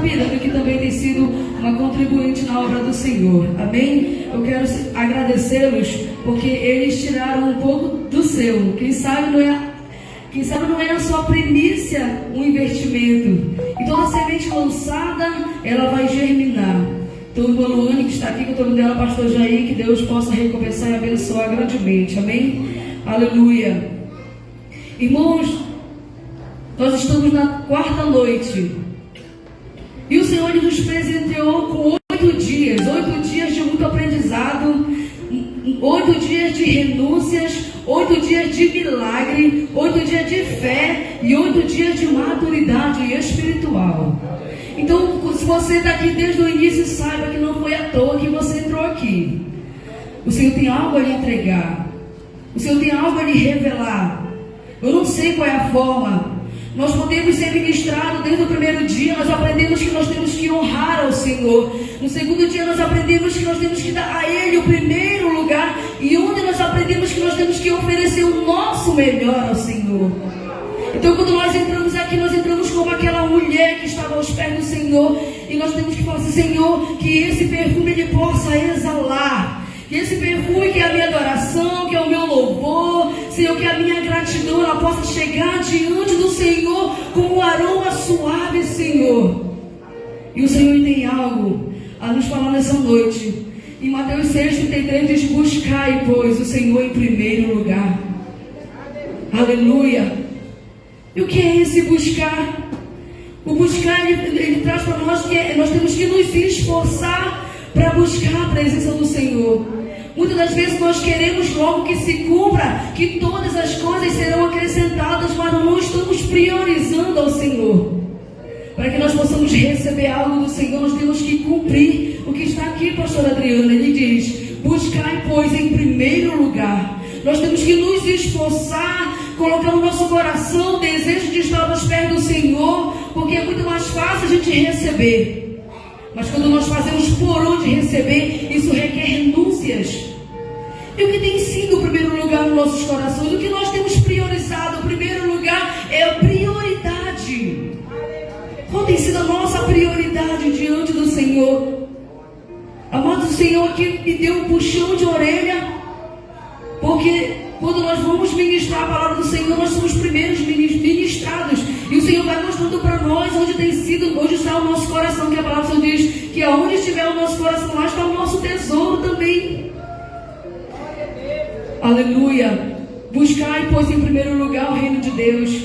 Piranga, que também tem sido uma contribuinte na obra do Senhor. Amém? Eu quero agradecê-los porque eles tiraram um pouco do seu. Quem sabe não é a sua primícia um investimento. E toda semente lançada, ela vai germinar. Então, o irmão Luane, que está aqui, que eu estou vendo ela, pastor Jair, que Deus possa recompensar e abençoar grandemente. Amém? Aleluia. Irmãos, nós estamos na quarta noite. E o Senhor nos presenteou com 8 dias de muito aprendizado, 8 dias de renúncias, 8 dias de milagre, 8 dias de fé e 8 dias de maturidade espiritual. Então, se você está aqui desde o início, saiba que não foi à toa que você entrou aqui. O Senhor tem algo a lhe entregar. O Senhor tem algo a lhe revelar. Eu não sei qual é a forma. Nós podemos ser ministrados desde o primeiro dia. Nós aprendemos que nós temos que honrar ao Senhor. No segundo dia nós aprendemos que nós temos que dar a Ele o primeiro lugar. E onde nós aprendemos que nós temos que oferecer o nosso melhor ao Senhor. Então, quando nós entramos aqui, nós entramos como aquela mulher que estava aos pés do Senhor. E nós temos que falar assim: Senhor, que esse perfume Ele possa exalar. Que esse perfume, que é a minha adoração, que é o meu louvor, Senhor, que a minha gratidão, ela possa chegar diante do Senhor como um aroma suave, Senhor. E o Senhor tem algo a nos falar nessa noite. Em Mateus 6,33 diz: buscai, pois, o Senhor em primeiro lugar. Aleluia. E o que é esse buscar? O buscar, ele traz para nós que nós temos que nos esforçar para buscar a presença do Senhor. Muitas das vezes nós queremos logo que se cumpra, que todas as coisas serão acrescentadas, mas não estamos priorizando ao Senhor. Para que nós possamos receber algo do Senhor, nós temos que cumprir o que está aqui, pastor Adriano. Ele diz: buscai, pois, em primeiro lugar. Nós temos que nos esforçar, colocar no nosso coração o desejo de estar aos pés do Senhor, porque é muito mais fácil a gente receber. Mas quando nós fazemos por onde receber, isso requer renúncias. E o que tem sido o primeiro lugar nos nossos corações? O que nós temos priorizado? O primeiro lugar é a prioridade. Qual tem sido a nossa prioridade diante do Senhor? Amado, o Senhor aqui me deu um puxão de orelha, porque quando nós vamos ministrar a palavra do Senhor, nós somos os primeiros ministrados. E o Senhor vai mostrando para nós onde está o nosso coração. Que a palavra do Senhor diz que aonde estiver o nosso coração, lá está o nosso tesouro também. Aleluia. Buscai, pois, em primeiro lugar o reino de Deus.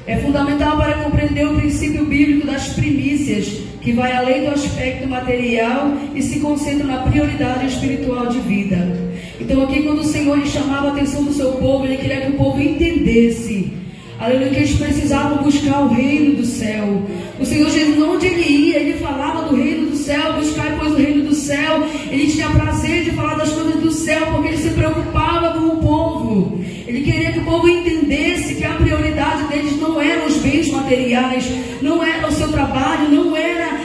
É fundamental para compreender o princípio bíblico das primícias, que vai além do aspecto material e se concentra na prioridade espiritual de vida. Então aqui, quando o Senhor chamava a atenção do seu povo, Ele queria que o povo entendesse, aleluia, que eles precisavam buscar o reino do céu. O Senhor Jesus, onde Ele ia, Ele falava do reino do céu. Buscar, pois, o reino do céu. Ele tinha prazer de falar das coisas do céu, porque Ele se preocupava com o povo. Ele queria que o povo entendesse que a prioridade deles não eram os bens materiais, não era o seu trabalho, não era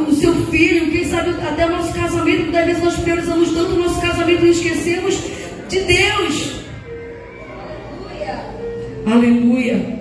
o seu filho. Quem sabe até o nosso casamento, muitas vezes nós priorizamos tanto o nosso casamento e esquecemos de Deus. Aleluia.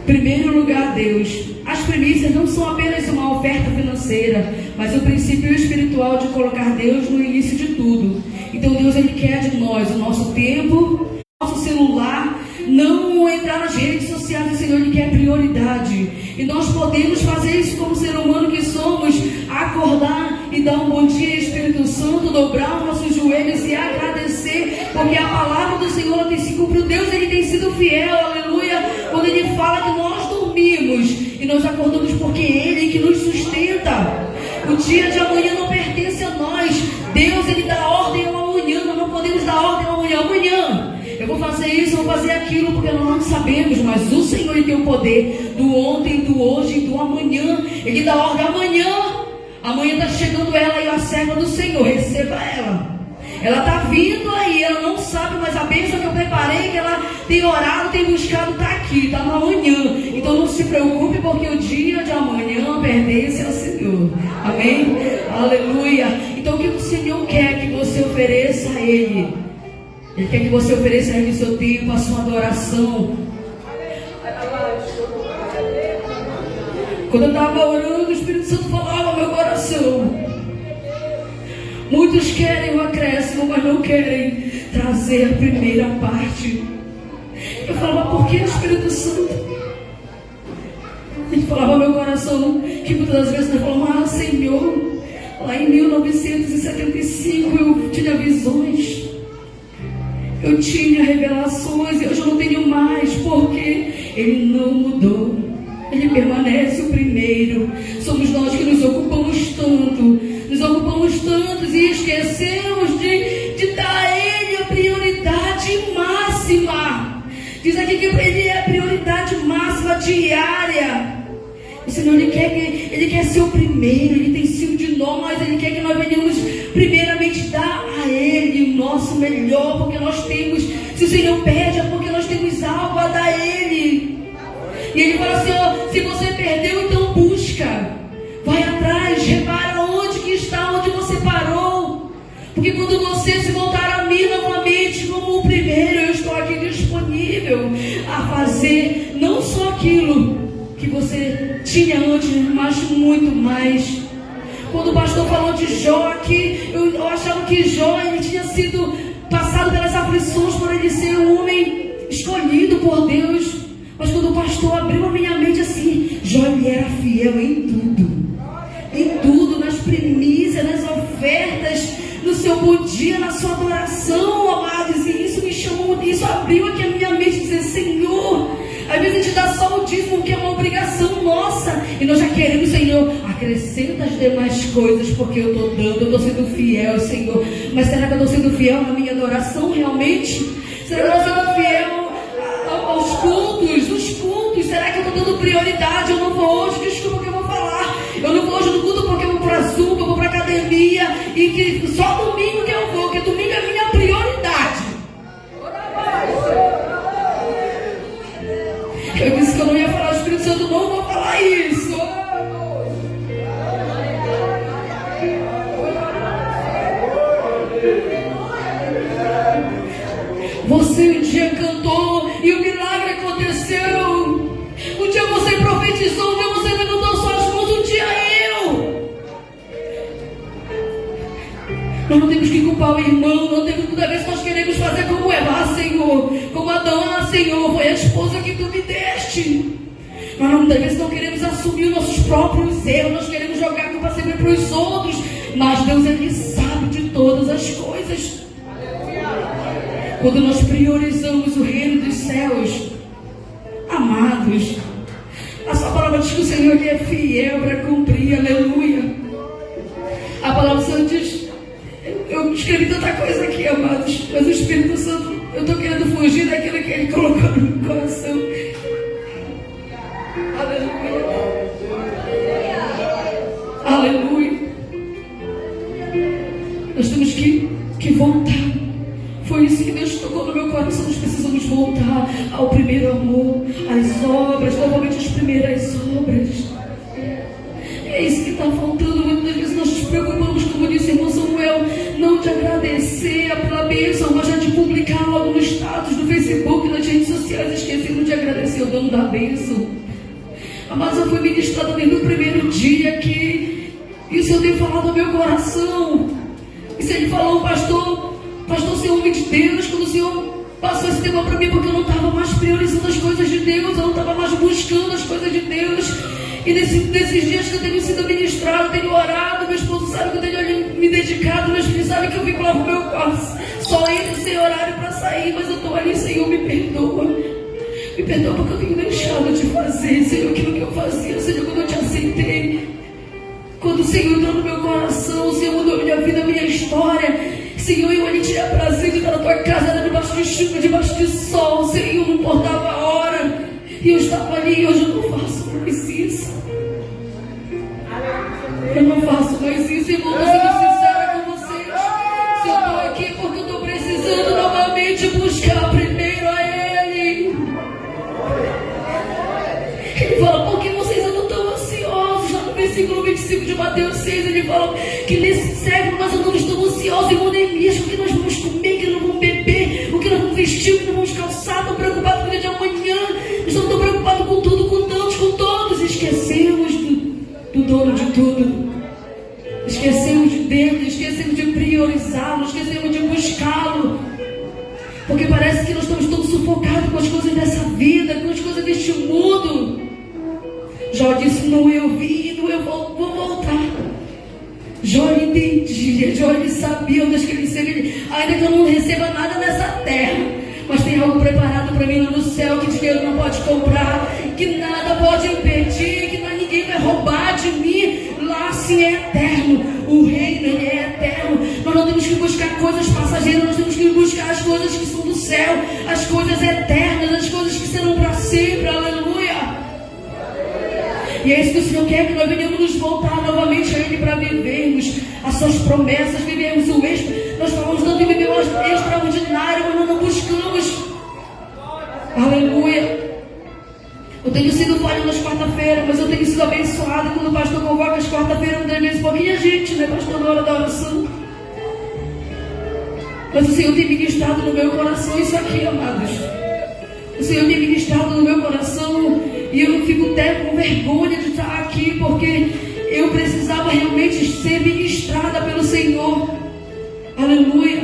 Primeiro lugar, Deus. As primícias não são apenas uma oferta financeira, mas o princípio espiritual de colocar Deus no início de tudo. Então Deus, Ele quer de nós o nosso tempo, nosso celular, não entrar nas redes sociais. O Senhor, Ele quer prioridade. E nós podemos fazer isso como ser humano que somos, acordar e dar um bom dia, Espírito Santo, dobrar os nossos joelhos e agradecer, porque a palavra do Senhor tem se cumprido. Deus, Ele tem sido fiel, aleluia, quando Ele fala que nós dormimos e nós acordamos, porque Ele que nos sustenta. O dia de amanhã não pertence a nós. Deus, Ele dá ordem ao amanhã. Nós não podemos dar ordem ao amanhã. Amanhã eu vou fazer isso, vou fazer aquilo, porque nós não sabemos. Mas o Senhor, Ele tem o poder do ontem, do hoje e do amanhã. Ele dá ordem amanhã. Amanhã está chegando ela e a serva do Senhor. Receba ela. Ela está vindo aí, ela não sabe, mas a bênção que eu preparei, que ela tem orado, tem buscado, está aqui, está no amanhã. Então não se preocupe, porque o dia de amanhã pertence ao Senhor. Amém? Aleluia. Então o que o Senhor quer que você ofereça a Ele? Ele quer que você ofereça a Ele o seu tempo, a sua adoração. Quando eu estava orando, o Espírito Santo falava ao meu coração: muitos querem o acréscimo, mas não querem trazer a primeira parte. Eu falava: por que, Espírito Santo? Ele falava ao meu coração que muitas das vezes nós falamos: Senhor, lá em 1975 eu tinha visões, eu tinha revelações, e hoje eu não tenho mais, porque Ele não mudou, Ele permanece o primeiro. Somos nós que nos ocupamos tanto e esquecemos de dar a Ele a prioridade máxima. Diz aqui que para Ele é a prioridade máxima diária. O Senhor, Ele quer ser o primeiro, Ele tem sido de nós, Ele quer que nós venhamos primeiramente dar a Ele o nosso melhor, porque nós temos, se o Senhor pede, é porque nós temos algo a dar a Ele. E Ele fala assim: ó, se você perdeu, então busca, vai atrás, repara onde que está, onde você parou, porque quando você se voltar a mim novamente como o primeiro, eu estou aqui disponível a fazer não só aquilo que você tinha antes, mas muito mais. Quando o pastor falou de Jó aqui, eu achava que Jó, ele tinha sido passado pelas aflições por ele ser um homem escolhido por Deus. Mas quando o pastor abriu a minha mente assim, Jó, ele era fiel em tudo, nas primícias, nas ofertas, no seu bom dia, na sua adoração, amados. E isso me chamou, isso abriu aqui a minha mente, dizer: Senhor, às vezes a gente dá só o dízimo, que é uma obrigação nossa, e nós já queremos: Senhor, acrescenta as demais coisas, porque eu estou dando, eu estou sendo fiel, Senhor. Mas será que eu estou sendo fiel na minha adoração realmente? Será que eu estou sendo fiel aos cultos, os cultos? Será que eu estou dando prioridade? Eu não vou hoje, desculpa o que eu vou falar, eu não vou hoje no culto porque eu vou para a Zumba, eu vou para a academia, e que só domingo que eu vou, porque domingo é a minha prioridade. Eu disse que eu não ia falar, o Espírito Santo, não vou falar isso. Você um dia cantou e o milagre aconteceu. Um dia você profetizou, um dia você levantou suas mãos, um dia eu. Nós não temos que culpar o irmão, não temos, toda vez que nós queremos fazer como Eva, Senhor, como Adão, Senhor, foi a esposa que tu me deste. Nós muitas vezes não queremos assumir os nossos próprios erros, nós queremos jogar a culpa sempre para os outros, mas Deus, Ele sabe de todas as coisas. Quando nós priorizamos o reino dos céus, amados, a sua palavra diz que o Senhor, Ele é fiel para cumprir, aleluia. A palavra do Senhor diz, eu escrevi tanta coisa aqui, amados, mas o Espírito Santo, eu estou querendo fugir daquilo que Ele colocou no meu coração. Aleluia. Aleluia. Nós temos que voltar. Foi isso que Deus tocou no meu coração. Nós precisamos voltar ao primeiro amor, às obras, novamente as primeiras obras. É isso que está faltando. Muitas vezes nós nos preocupamos, como disse o irmão Samuel, não de agradecer pela bênção, mas já de publicar logo no status do Facebook, nas redes sociais, esquecendo de agradecer o dono da bênção. Mas eu fui ministrada desde o primeiro dia que isso eu tenho falado ao meu coração. Isso Ele falou, pastor, ser homem de Deus, quando o Senhor passou esse tema para mim, porque eu não estava mais priorizando as coisas de Deus, eu não estava mais buscando as coisas de Deus. E nesses dias que eu tenho sido ministrado, tenho orado, meu esposo sabe que eu tenho me dedicado, meus filhos sabem que eu fico lá no meu quarto, só entro sem horário para sair, mas eu estou ali, Senhor, me perdoa. Me perdoa porque eu tenho deixado de fazer, Senhor, aquilo que eu fazia, Senhor, quando eu te aceitei. Quando o Senhor entrou no meu coração, o Senhor mudou a minha vida, a minha história. Senhor, eu ali tinha prazer de estar na tua casa, era debaixo de chuva, debaixo de sol, Senhor, não importava a hora. E eu estava ali e hoje eu não faço mais isso. Eu não faço mais isso, irmão, eu sendo sincera com vocês. Se eu estou aqui porque eu estou precisando novamente buscar primeiro a Ele. Ele fala, por que vocês andam tão ansiosos? Lá no versículo 25 de Mateus 6, ele fala que nesse século nós andamos tão ansiosos, irmão Neemias, o que nós vamos comer, o que nós vamos beber, o que nós vamos vestir, o que nós vamos calçar, tão preocupados com o dia de amanhã, estamos tão preocupados com tudo, com tantos, com todos, esquecemos do do dono de tudo. Esquecemos dele, esquecemos de priorizá-lo, esquecemos de buscá-lo. Porque parece que nós estamos todos sufocados com as coisas dessa vida, com as coisas deste mundo. Jó disse: não, eu vim, não, eu vou voltar. Jó entendia, Jó ele sabia onde que ele seria. Ainda que eu não receba nada nessa terra, mas tem algo preparado para mim lá no céu, que dinheiro não pode comprar, que nada pode impedir, que ninguém vai roubar de mim. Lá sim é eterno, o reino ele é eterno. Nós não temos que buscar coisas passageiras, nós temos que buscar as coisas que são do céu, as coisas eternas, as coisas que serão para sempre. Aleluia! E é isso que o Senhor quer, que nós venhamos nos voltar novamente a Ele para vivermos as suas promessas, vivermos o extra. Nós falamos tanto em viver o extraordinário, mas nós não buscamos. Aleluia! Eu tenho sido falho nas quarta-feiras, mas eu tenho sido abençoada quando o pastor convoca as quarta-feiras, muitas vezes pouquinha gente, né, pastor, na hora da oração. Mas o Senhor tem ministrado no meu coração isso aqui, amados. O Senhor tem ministrado no meu coração e eu fico até com vergonha de estar aqui, porque eu precisava realmente ser ministrada pelo Senhor. Aleluia!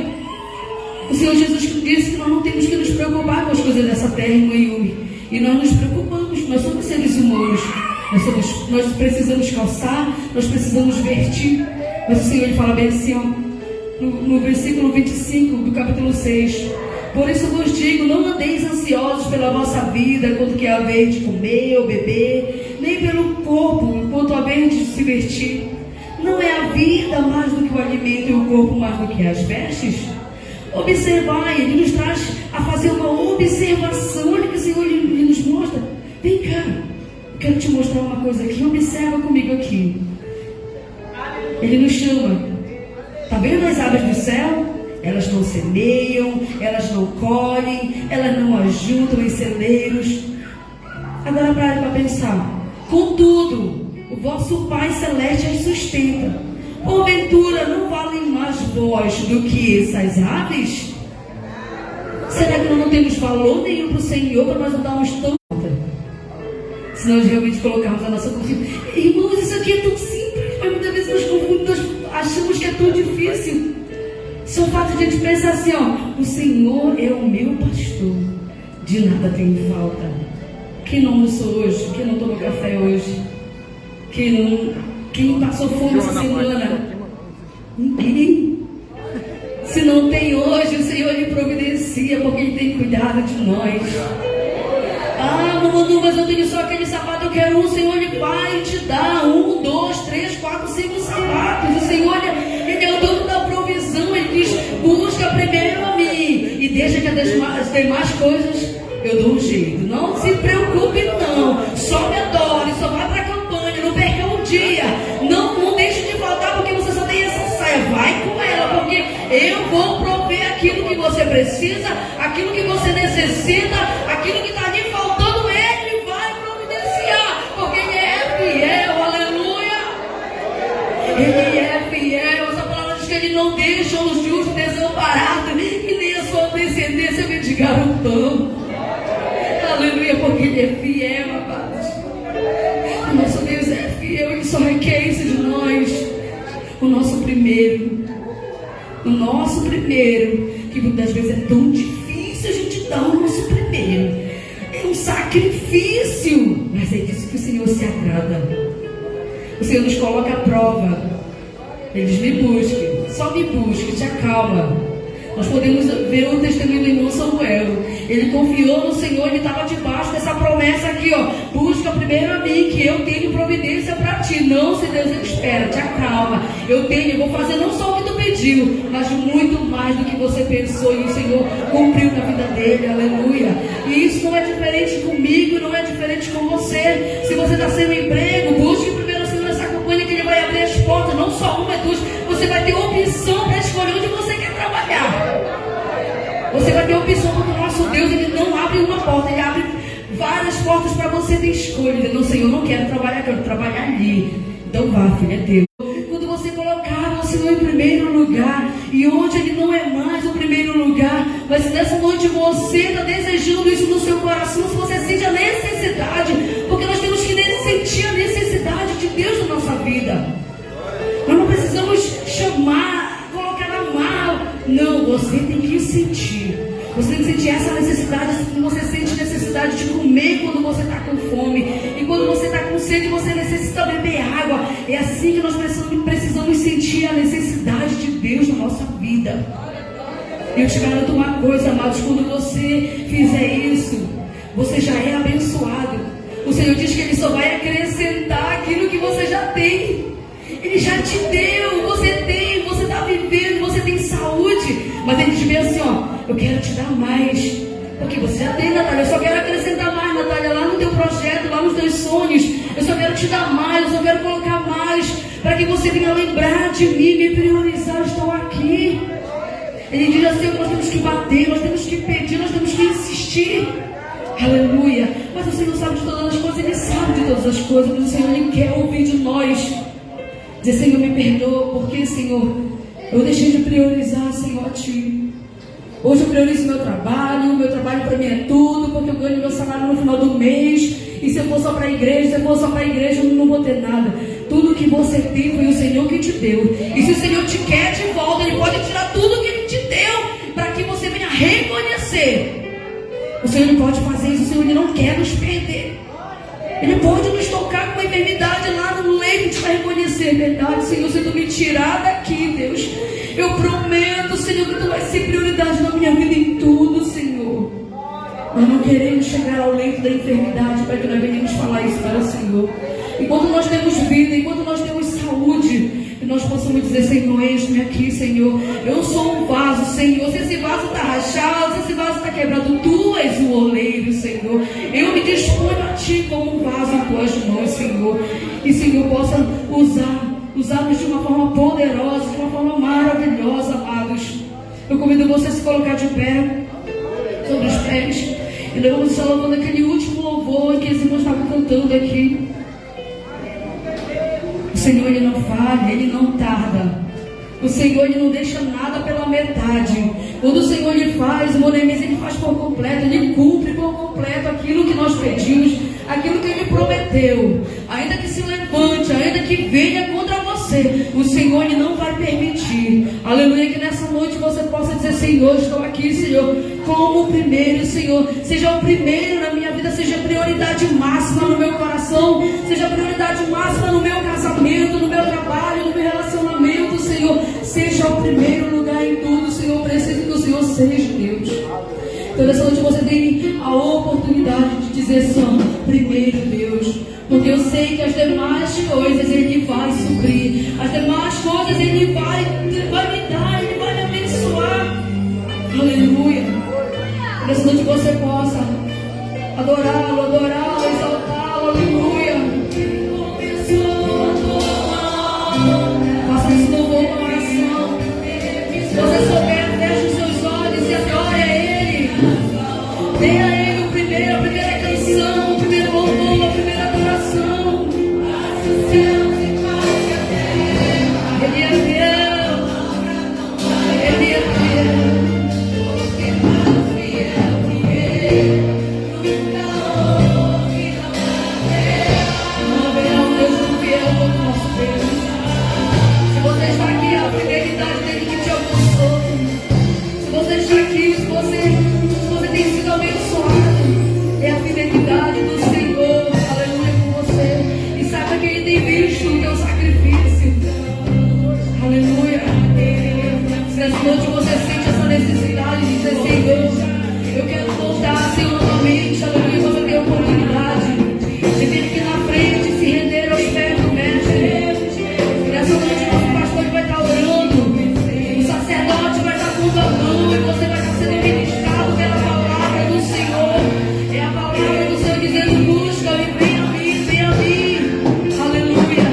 O Senhor Jesus disse que nós não temos que nos preocupar com as coisas dessa terra, irmã Yumi. E nós nos preocupamos, nós somos seres humanos. Nós precisamos calçar, nós precisamos vestir. Mas o Senhor ele fala bem assim, ó, no versículo 25 do capítulo 6. Por isso vos digo, não andeis ansiosos pela vossa vida, quanto que haver de comer ou beber, nem pelo corpo, quanto haver de se vestir. Não é a vida mais do que o alimento e o corpo mais do que as vestes? Observai, ele nos traz a fazer uma observação. Olha que o Senhor ele nos mostra. Vem cá, eu quero te mostrar uma coisa aqui. Observa comigo aqui. Ele nos chama. Está vendo as aves do céu? Elas não semeiam, elas não colhem, elas não ajuntam em celeiros. Agora para pensar. Contudo, o vosso Pai Celeste as sustenta. Porventura, não valem mais vós do que essas aves? Será que nós não temos valor nenhum para o Senhor, para nós não darmos tão conta? Se nós realmente colocarmos a nossa confiança. Irmãos, isso aqui é tão simples, mas muitas vezes nós confundimos, nós achamos que é tão difícil. Só o fato de a gente pensar assim, ó, o Senhor é o meu pastor, de nada tem falta. Quem não almoçou hoje? Quem não tomou café hoje? Quem passou fome essa semana? Ninguém. Se não tem hoje, o Senhor lhe providencia, porque Ele tem cuidado de nós. Ah, Manu, mas eu tenho só aquele sapato, eu quero um. O Senhor Ele vai te dar 1, 2, 3, 4, 5 sapatos. O Senhor Ele é o dono da provisão. Ele diz, busca primeiro a mim e deixa que as demais coisas eu dou um jeito. Não se preocupe não, só me adore, só vá para a campanha, não perca um dia, não deixe de faltar porque você só tem essa saia. Vai com ela, porque eu vou prover aquilo que você precisa, aquilo que você necessita, aquilo que está lhe faltando. Ele vai providenciar, porque Ele é fiel. Aleluia! Ele é fiel. Essa palavra diz que Ele não deixa os justos desamparados e nem a sua descendência mendigar o pão. Aleluia, porque Ele é fiel, amados. O nosso Deus é fiel, Ele só requer isso de nós. O nosso primeiro, que muitas vezes é tão difícil a gente dar o nosso primeiro. É um sacrifício, mas é disso que o Senhor se agrada. O Senhor nos coloca à prova. Ele diz, me busque, só me busque, te acalma. Nós podemos ver o testemunho do irmão Samuel. Ele confiou no Senhor, ele estava debaixo dessa promessa aqui, ó. Busca primeiro a mim, que eu tenho providência para ti. Não, se Deus não espera, te acalma. Eu vou fazer não só o que tu pediu, mas muito mais do que você pensou. E o Senhor cumpriu na vida dele, aleluia. E isso não é diferente comigo, não é diferente com você. Se você está sem um emprego, busque primeiro o Senhor nessa campanha, que Ele vai abrir as portas, não só uma, duas. Você vai ter opção para escolher onde você quer trabalhar. Você vai ter opção, porque o nosso Deus Ele não abre uma porta, Ele abre várias portas para você ter escolha. Ele não, Senhor, não quero trabalhar, quero trabalhar ali. Então vá, filho, é teu. Quando você colocar o Senhor em primeiro lugar, e onde Ele não é mais o primeiro lugar, mas nessa noite você está desejando isso no seu coração, se você sente a necessidade, porque nós temos que sentir a necessidade de Deus na nossa vida. Nós não precisamos chamar, colocar na mala. Não, você tem que sentir. Você tem que sentir essa necessidade, assim como você sente necessidade de comer quando você está com fome. E quando você está com sede, você necessita beber água. É assim que nós precisamos sentir a necessidade de Deus na nossa vida. Eu te garanto uma coisa, amados, quando você fizer isso, você já é abençoado. O Senhor diz que Ele só vai acrescentar aquilo que você já tem. Ele já te deu, você está vivendo, você tem saúde. Mas Ele te vê assim, ó, eu quero te dar mais. Porque você já tem, Natália, eu só quero acrescentar mais, Natália, lá no teu projeto, lá nos teus sonhos. Eu só quero te dar mais, eu só quero colocar mais, para que você venha lembrar de mim, me priorizar, eu estou aqui. Ele diz assim, nós temos que bater, nós temos que pedir, nós temos que insistir. Aleluia. Mas o Senhor sabe de todas as coisas, Ele sabe de todas as coisas, mas o Senhor, Ele quer ouvir de nós. Dizer, Senhor, me perdoa, porque, Senhor, eu deixei de priorizar, Senhor, a Ti. Hoje eu priorizo meu trabalho para mim é tudo, porque eu ganho meu salário no final do mês. E se eu for só para a igreja, eu não vou ter nada. Tudo que você tem foi o Senhor que te deu. E se o Senhor te quer de volta, Ele pode tirar tudo que Ele te deu, para que você venha reconhecer. O Senhor não pode fazer isso, o Senhor Ele não quer nos perder. Ele pode nos tocar com uma enfermidade lá no leito, a gente vai reconhecer, verdade, Senhor, se Tu me tirar daqui, Deus, eu prometo, Senhor, que Tu vai ser prioridade na minha vida em tudo, Senhor. Nós não queremos chegar ao leito da enfermidade para que nós venhamos falar isso para o Senhor. Enquanto nós temos vida, enquanto nós temos saúde, que nós possamos dizer, Senhor, eis-me aqui, Senhor. Eu sou um vaso, Senhor. Se esse vaso está rachado, se esse vaso está quebrado, Tu és o oleiro, Senhor. Eu me disponho a Ti como um vaso em Tuas mãos, Senhor. E, Senhor, possa usar-nos de uma forma poderosa, de uma forma maravilhosa, amados. Eu convido você a se colocar de pé, sobre os pés. E nós vamos estar louvando aquele último louvor que os irmãos estavam cantando aqui. O Senhor, Ele não falha, Ele não tarda. O Senhor, Ele não deixa nada pela metade. Quando o Senhor Ele faz, Ele faz por completo, Ele cumpre por completo aquilo que nós pedimos, aquilo que Ele prometeu. Ainda que se levante, ainda que venha contra você, o Senhor Ele não vai permitir. Aleluia, que nessa noite você possa dizer, Senhor, estou aqui, Senhor, como o primeiro, Senhor. Seja o primeiro na minha vida, seja prioridade máxima no meu coração, seja prioridade máxima no meu casamento, no meu trabalho, no meu relacionamento, Senhor. Seja o primeiro lugar em tudo, Senhor. Eu preciso que o Senhor seja Deus. Então nessa noite você tem a oportunidade de dizer, Senhor, primeiro Deus. Porque eu sei que as demais coisas Ele vai suprir. As demais coisas Ele vai me dar, Ele vai me abençoar. Aleluia. Nessa noite você possa adorá-lo, exaltá-lo. Aleluia. Faça esse louvor com oração. Se você souber, feche os seus olhos e adore a Ele. Dê a Ele a primeira canção, o primeiro louvor, a primeira adoração. Ele é fiel. Ele é fiel. Não haverá um Deus tão fiel como o nosso Deus. Se você está aqui, a fidelidade dele que te alcançou. Se você está aqui, se você tem sido abençoado, é a fidelidade do Senhor, aleluia, com você. E saiba que Ele tem visto o teu sacrifício, aleluia. Se nessa noite você sente essa necessidade de dizer, Senhor, eu quero voltar, Senhor, novamente, aleluia, você tem a oportunidade de vir aqui na frente e se render aos pés do Mestre. Nessa noite nosso pastor vai estar orando, o sacerdote vai estar convocando e você vai estar sendo ministrado pela palavra do Senhor. É a palavra do Senhor dizendo, busca e vem a mim, aleluia.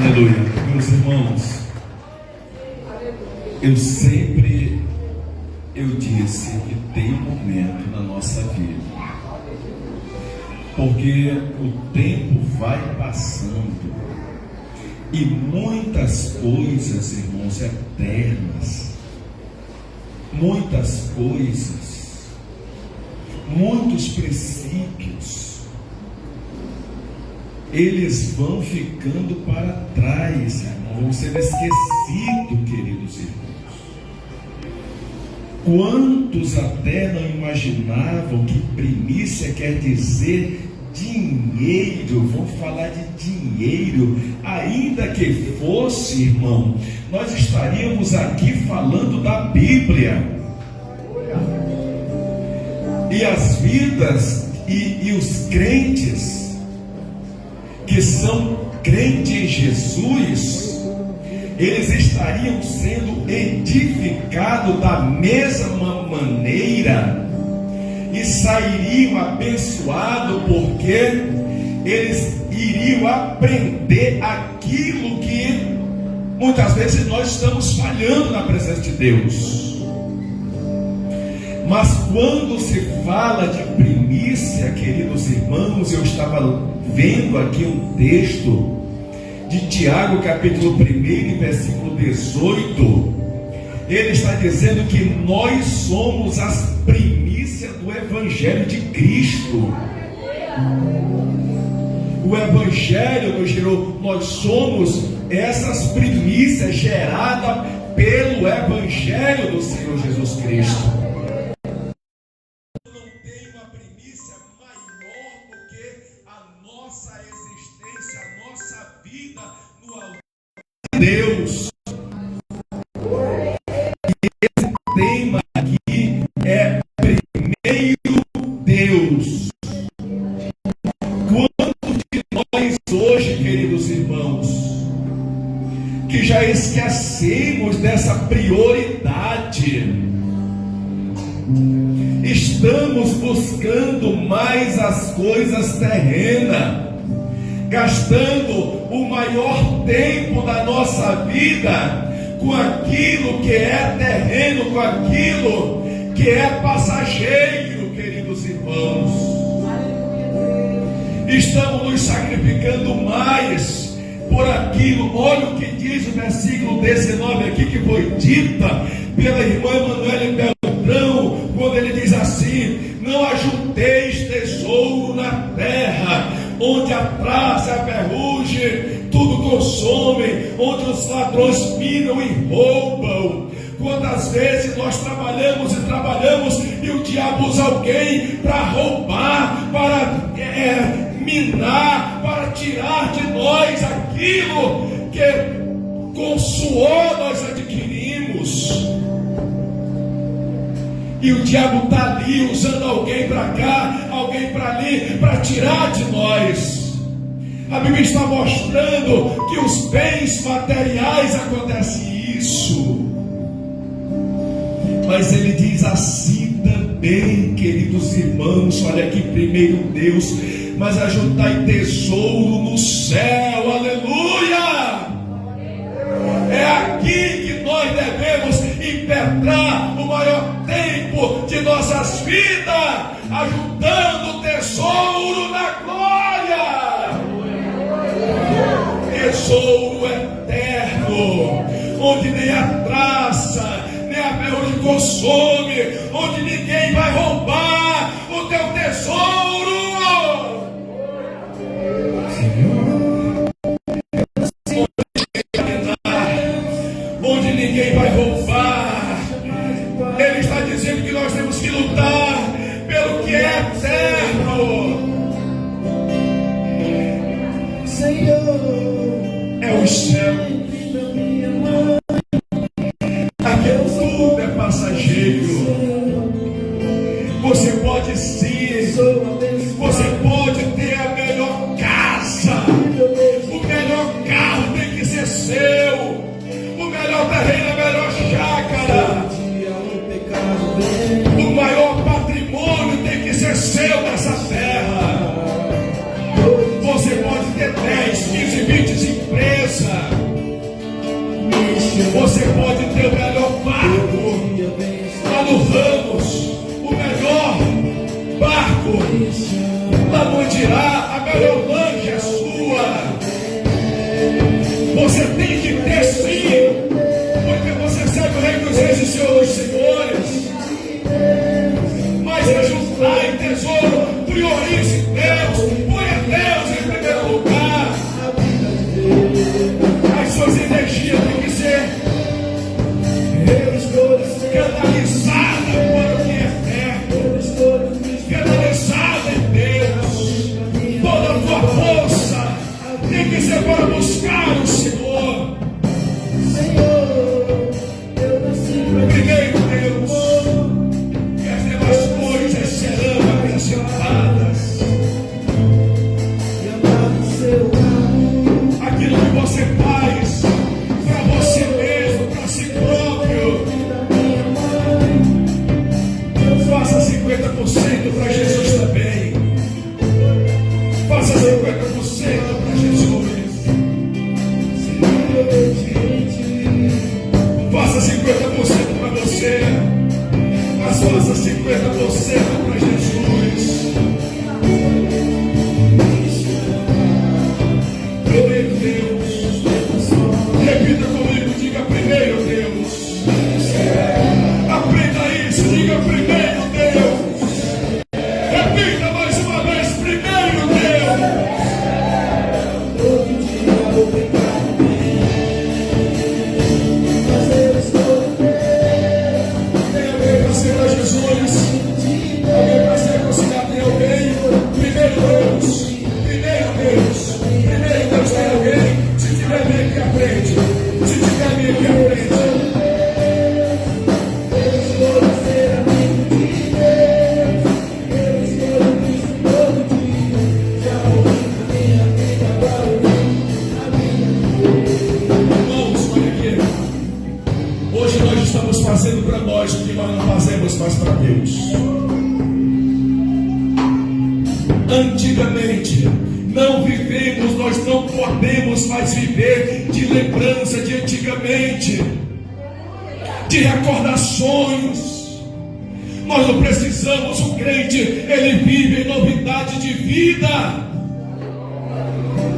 Aleluia. Meus irmãos, eu disse que tem um momento na nossa vida, porque o tempo vai passando e muitas coisas, irmãos, eternas, muitas coisas, muitos princípios, eles vão ficando para trás, irmãos, vão sendo esquecidos, queridos irmãos. Quantos até não imaginavam que primícia quer dizer dinheiro? Vão falar de dinheiro, ainda que fosse, irmão, nós estaríamos aqui falando da Bíblia. E as vidas e os crentes que são crentes em Jesus, eles estariam sendo edificados da mesma maneira e sairiam abençoados, porque eles iriam aprender aquilo que muitas vezes nós estamos falhando na presença de Deus. Mas quando se fala de primícia, queridos irmãos, eu estava vendo aqui um texto de Tiago, capítulo 1, versículo 18. Ele está dizendo que nós somos as primícias do Evangelho de Cristo. O Evangelho nos gerou, nós somos essas primícias geradas pelo Evangelho do Senhor Jesus Cristo. Deus, e esse tema aqui é primeiro Deus. Quantos de nós hoje, queridos irmãos, que já esquecemos dessa prioridade, estamos buscando mais as coisas terrenas, gastando o maior tempo da nossa vida com aquilo que é terreno, com aquilo que é passageiro, queridos irmãos. Estamos nos sacrificando mais por aquilo. Olha o que diz o versículo 19 aqui, que foi dita pela irmã Emanuele Beltrão, quando ele diz assim: não ajunteis tesouro na terra, onde a traça, a ferrugem, tudo consome, onde os ladrões minam e roubam. Quantas vezes nós trabalhamos e o diabo usa alguém para roubar, para minar, para tirar de nós aquilo que com suor nós adquirimos. E o diabo está ali usando alguém para cá, alguém para ali, para tirar de nós. A Bíblia está mostrando que os bens materiais acontece isso. Mas ele diz assim também, queridos irmãos, olha aqui, primeiro Deus, mas ajuntai tesouro no céu, aleluia! É aqui que nós devemos impetrar o maior tempo de nossas vidas, ajuntando tesouro na glória, tesouro eterno, onde nem a traça, nem a ferrugem consome, onde ninguém vai roubar o teu tesouro. Onde ninguém vai roubar. Ele está dizendo que nós temos que lutar pelo que é eterno. É o céu. Aquilo tudo é passageiro. Você pode sim, você pode ter a melhor casa, o melhor carro tem que ser seu, o melhor terreno, a melhor chácara, o maior patrimônio tem que ser seu nessa terra. Você pode ter 10, 15, 20 empresas, primeiro Deus. Repita comigo, diga primeiro Deus. Aprenda isso, diga primeiro Deus. Repita mais uma vez, primeiro Deus. Tem alguém para ser a Jesus? Alguém para ser considerado em alguém? Primeiro Deus. Primeiro Deus. Primeiro Deus, tem alguém? Se tiver bem que aprende. Se tiver bem que aprende. Hoje nós estamos fazendo para nós o que nós não fazemos mais para Deus. Antigamente, não vivemos, nós não podemos mais viver de lembrança de antigamente, de recordações. Nós não precisamos, o crente, ele vive em novidade de vida.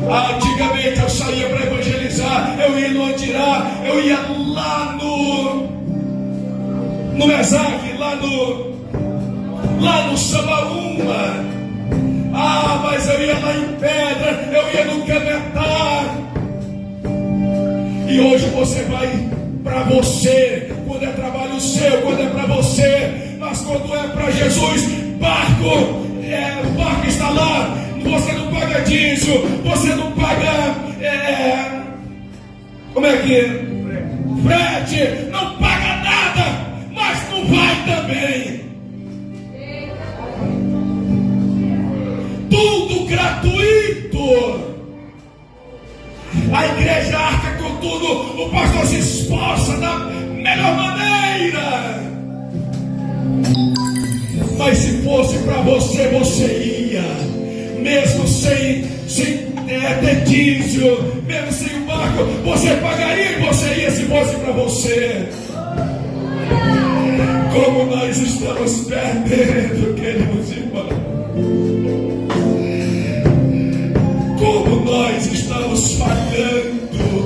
Antigamente eu saía para evangelizar, eu ia no Andirá, eu ia lá no Mesaque, lá no Sambaúma. Mas eu ia lá em Pedra, eu ia no Cametá. E hoje você vai para você, quando é trabalho seu, quando é para você, mas quando é para Jesus, o barco está lá. Você não paga diesel, você não paga frete, não paga nada, mas não vai também. Tudo gratuito. A igreja arca com tudo, o pastor se esforça da melhor maneira. Mas se fosse para você, você ia. Mesmo sem ter diesel, mesmo sem o barco, você pagaria e você ia se fosse para você. Como nós estamos perdendo, queridos irmãos. Como nós estamos falhando.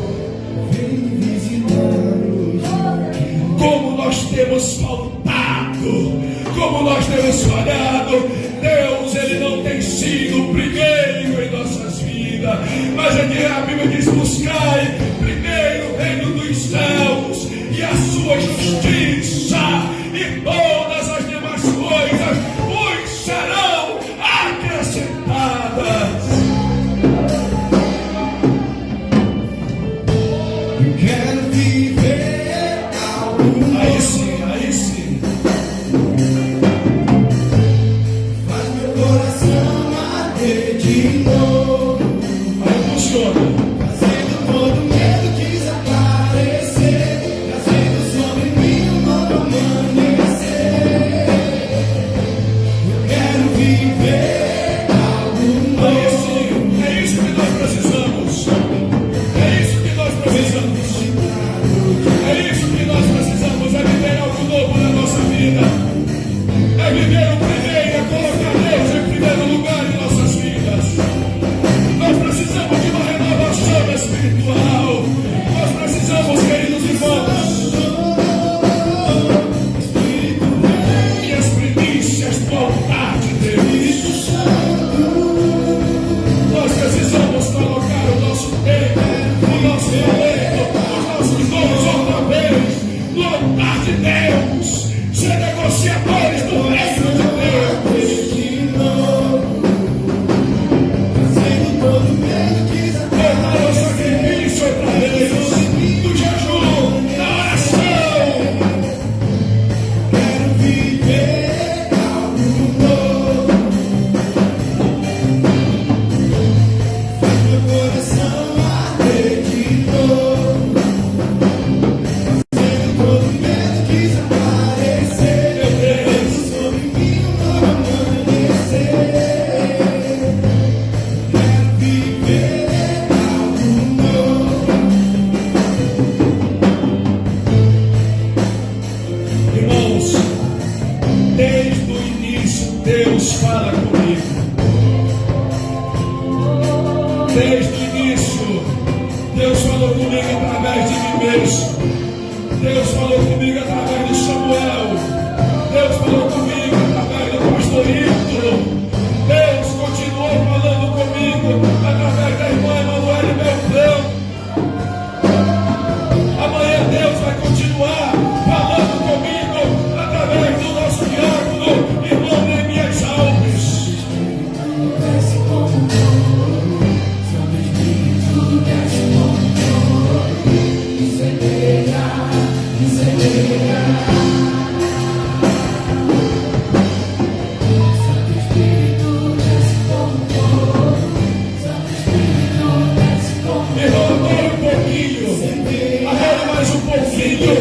Como nós temos faltado. Como nós temos falhado. Deus, Ele não tem sido o primeiro em nossas vidas, mas a Bíblia diz: buscai primeiro o reino dos céus e a sua justiça, e todas as demais coisas vos serão acrescentadas. Eu quero viver algo. Aí sim. Fazendo todo medo desaparecer, trazendo sobre mim um novo amanhecer. Eu quero viver algo novo. É isso que nós precisamos. É isso que nós precisamos. É isso que nós precisamos. É viver algo novo na nossa vida. É viver o primeiro, é colocar Deus em primeiro lugar em nossas vidas. Nós precisamos de uma renovação. desde o início. Deus falou comigo através de mim mesmo. Deus falou comigo através de Samuel. Deus falou comigo através do pastor Ítalo. Deus continuou falando comigo através da irmã Emanuele Beltrão. Amanhã Deus vai continuar falando comigo através do nosso diácono, irmão Neemias Alves. Desce como fogo, Santo Espírito desce como fogo, incendeia, incendeia. Santo Espírito desce como fogo, Santo Espírito desce como fogo. Irmão, adore um pouquinho, adore mais um pouquinho.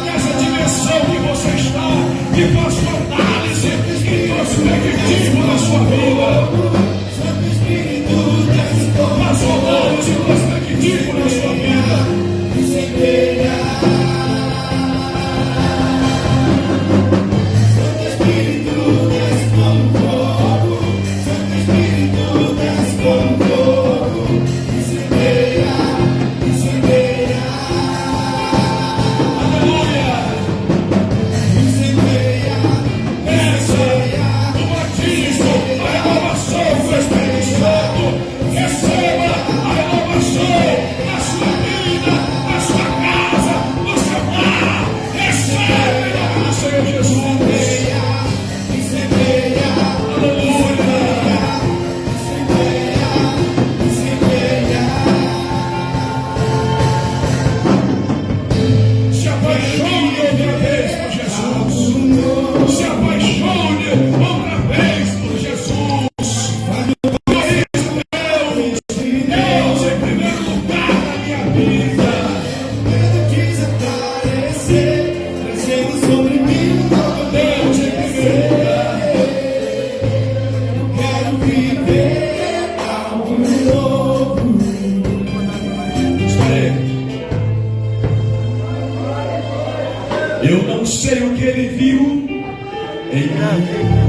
Nessa dimensão que você está, que faz sua análise e prospectivo na sua vida. Santo Espírito desce como Faz sua análise e prospectivo na sua vida. incendeia. Santo Espírito desce como fogo, Santo Espírito desce como fogo, incendeia, incendeia, Aleluia! incendeia, Essa do batismo, a renovação do Espírito Santo. Receba a renovação na sua vida, na sua casa, no seu lar. Recebe do Senhor Jesus. incendeia, Aleluia! incendeia. Se apaixone outra vez por Jesus. Se apaixone outra vez por Jesus. Deus em primeiro lugar na minha vida. Medo quis aparecer, trazendo sobre mim um novo Deus em primeiro lugar. Eu quero viver algo novo. Espera aí. Eu não sei o que ele viu em mim.